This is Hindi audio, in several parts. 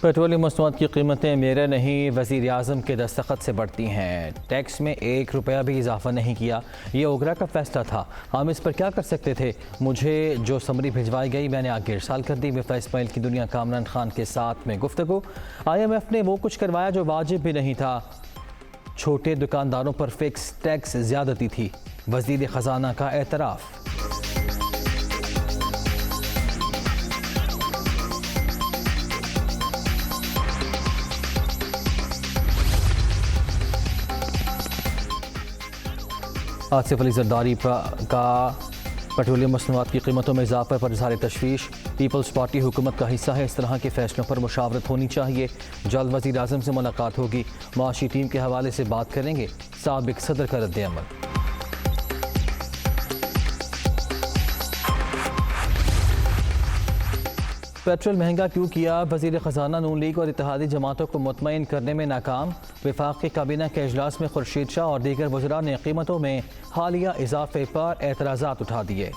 पेट्रोलियम मसनूआत की कीमतें मेरे नहीं वज़ीर आज़म के दस्तखत से बढ़ती हैं। टैक्स में 1 रुपया भी इजाफा नहीं किया। ये ओगरा का फैसला था, हम इस पर क्या कर सकते थे। मुझे जो समरी भिजवाई गई मैंने आगे इरसाल कर दी। मिफ्ता इस्माइल की दुनिया कामरान खान के साथ में गुफ्तगू। IMF ने वो कुछ करवाया जो वाजिब भी नहीं था। छोटे दुकानदारों पर फिक्स टैक्स ज़्यादती थी। वज़ीर ख़जाना का एतराफ़। आसिफ अली जरदारी का पेट्रोलियम मसनूआत की कीमतों में इजाफे पर इज़हार तशवीश। पीपल्स पार्टी हुकूमत का हिस्सा है, इस तरह के फैसलों पर मुशावरत होनी चाहिए। जल्द वज़ीर आज़म से मुलाकात होगी, मुआशी टीम के हवाले से बात करेंगे। साबिक सदर का रद्द-ए-अमल। पेट्रोल महंगा क्यों किया, वज़ीर ख़जाना नून लीग और इत्तेहादी जमातों को मुतमईन करने में नाकाम। वफाक़ी काबीना के इजलास में खुर्शीद शाह और दीगर वज़रा ने कीमतों में हालिया इजाफे पर एतराज़ात उठा दिए।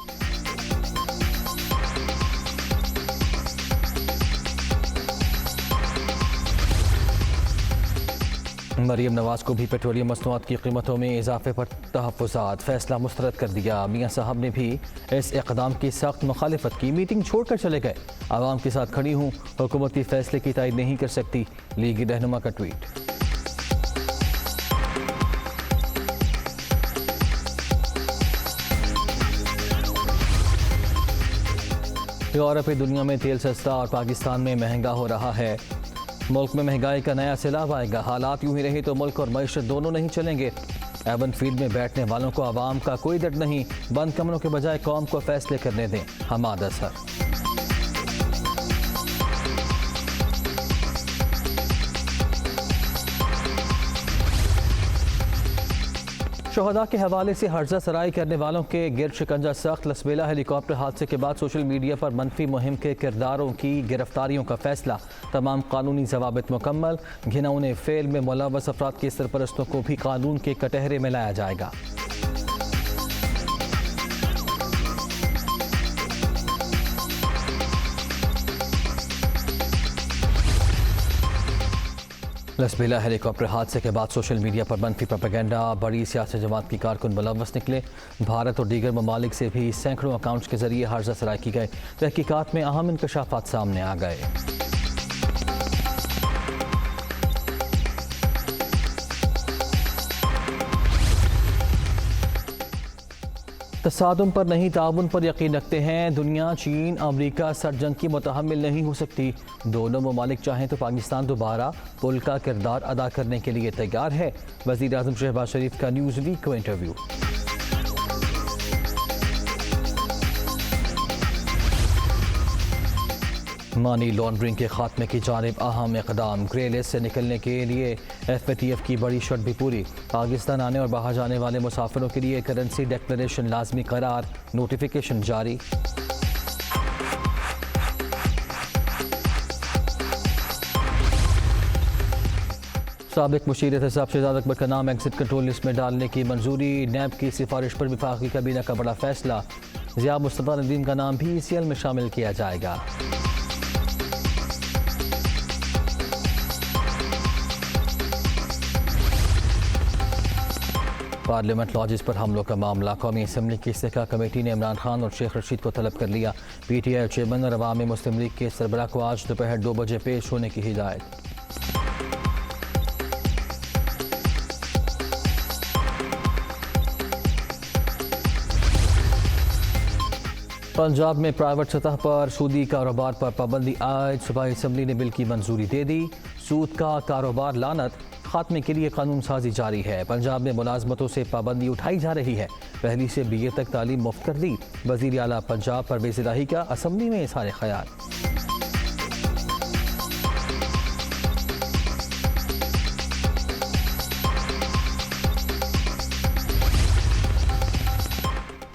मरीम नवाज को भी पेट्रोलियम मसनूआत की कीमतों में इजाफे पर तहफ़्फ़ुज़ात, फैसला मुस्तरद कर दिया। मियाँ साहब ने भी इस इक़दाम की सख्त मुखालिफत की, मीटिंग छोड़कर चले गए। आवाम के साथ खड़ी हूँ, हुकूमती फैसले की तायद नहीं कर सकती, लीगी रहनुमा का ट्वीट। यूरोपीय दुनिया में तेल सस्ता और पाकिस्तान में महंगा हो रहा है। मुल्क में महंगाई का नया सैलाब आएगा। हालात यूं ही रहे तो मुल्क और मईशत दोनों नहीं चलेंगे। एवन फील्ड में बैठने वालों को आवाम का कोई डर नहीं, बंद कमरों के बजाय कौम को फैसले करने दें। हमाद असहर। शोहदा के हवाले से हर्जा सराई करने वालों के गिर शिकंजा सख्त। लसबेला हेलीकॉप्टर हादसे के बाद सोशल मीडिया पर मनफी मुहिम के किरदारों की गिरफ्तारियों का फैसला। तमाम कानूनी जवाबित मुकम्मल। घिनौने फेल में मुलव्वस अफराद के सरपरस्तों को भी कानून के कटहरे में लाया जाएगा। लसबेला हेलीकॉप्टर हादसे के बाद सोशल मीडिया पर मनफी प्रोपेगेंडा। बड़ी सियासी जमात की कारकुन मुलव्वस निकले। भारत और दीगर ममालिक से भी सैकड़ों अकाउंट्स के जरिए हर्जा सराई की गए। तहकीकात में अहम इंकशाफात सामने आ गए। तसादुम पर नहीं, ताउन पर यकीन रखते हैं। दुनिया, चीन, अमरीका सर जंग की मुतहम्मिल नहीं हो सकती। दोनों ममालिक चाहें तो पाकिस्तान दोबारा पुल का किरदार अदा करने के लिए तैयार है। वज़ीर आज़म शहबाज शरीफ का न्यूज़ वीक को इंटरव्यू। मनी लॉन्ड्रिंग के खात्मे की जानिब अहम इक़दाम। ग्रे लिस्ट से निकलने के लिए FATF की बड़ी शर्त भी पूरी। पाकिस्तान आने और बाहर जाने वाले मुसाफिरों के लिए करेंसी डिक्लेरेशन लाजमी करार। नोटिफिकेशन जारी। साबिक मुशीर एहतसाब शहजाद अकबर का नाम एग्जिट कंट्रोल लिस्ट में डालने की मंजूरी। नैब की सिफारिश पर वफाकी काबीना का बड़ा फैसला। ज़िया मुस्तफ़ा नदीम का नाम भी ECL में शामिल किया जाएगा। पार्लियामेंट लॉजेस पर हमलों का मामला। कौमी असम्बली की इस्तेहकाक कमेटी ने इमरान खान और शेख रशीद को तलब कर लिया। PTI चेयरमैन और अवामी मुस्लिम लीग के सरबराह को आज दोपहर 2 बजे पेश होने की हिदायत। पंजाब में प्राइवेट सतह पर सूदी कारोबार पर पाबंदी आयद। सूबाई असम्बली ने बिल की मंजूरी दे दी। सूद का कारोबार लानत खात्मे के लिए कानून साजी जारी है। पंजाब में मुलाजमतों से पाबंदी उठाई जा रही है। पहली से BA तक तालीम मुफ्त कर दी। वज़ीर आला पंजाब परवेज़ इलाही का असम्बली में इज़हार ख्याल।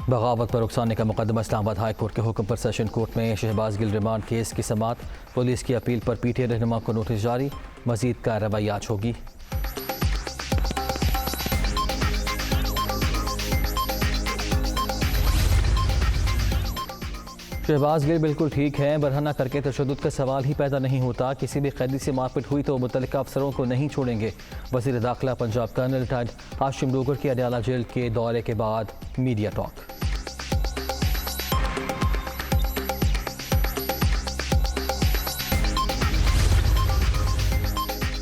बगावत पर उकसाने का मुकदमा इस्लामाबाद हाई कोर्ट के हुक्म पर सेशन कोर्ट में। शहबाज गिल रिमांड केस की समाअत। पुलिस की अपील पर PTI रहनुमा को नोटिस जारी। मजीद कार्रवाई आज होगी। शहबाज गिल बिल्कुल ठीक है, बरहना करके तशद्दुद का सवाल ही पैदा नहीं होता। किसी भी कैदी से मारपीट हुई तो मुतल्लिका अफसरों को नहीं छोड़ेंगे। वज़ीर दाखिला पंजाब कर्नल रिटायर्ड हाशिम डोगर की अडयाला जेल के दौरे के बाद media talk.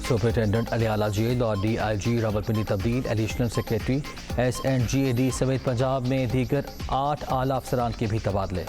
Superintendent Adiala jail और DIG रावलपिंडी तब्दील। एडिशनल सेक्रेटरी SNGAD समेत पंजाब में दीगर 8 आला अफसरान के भी तबादले।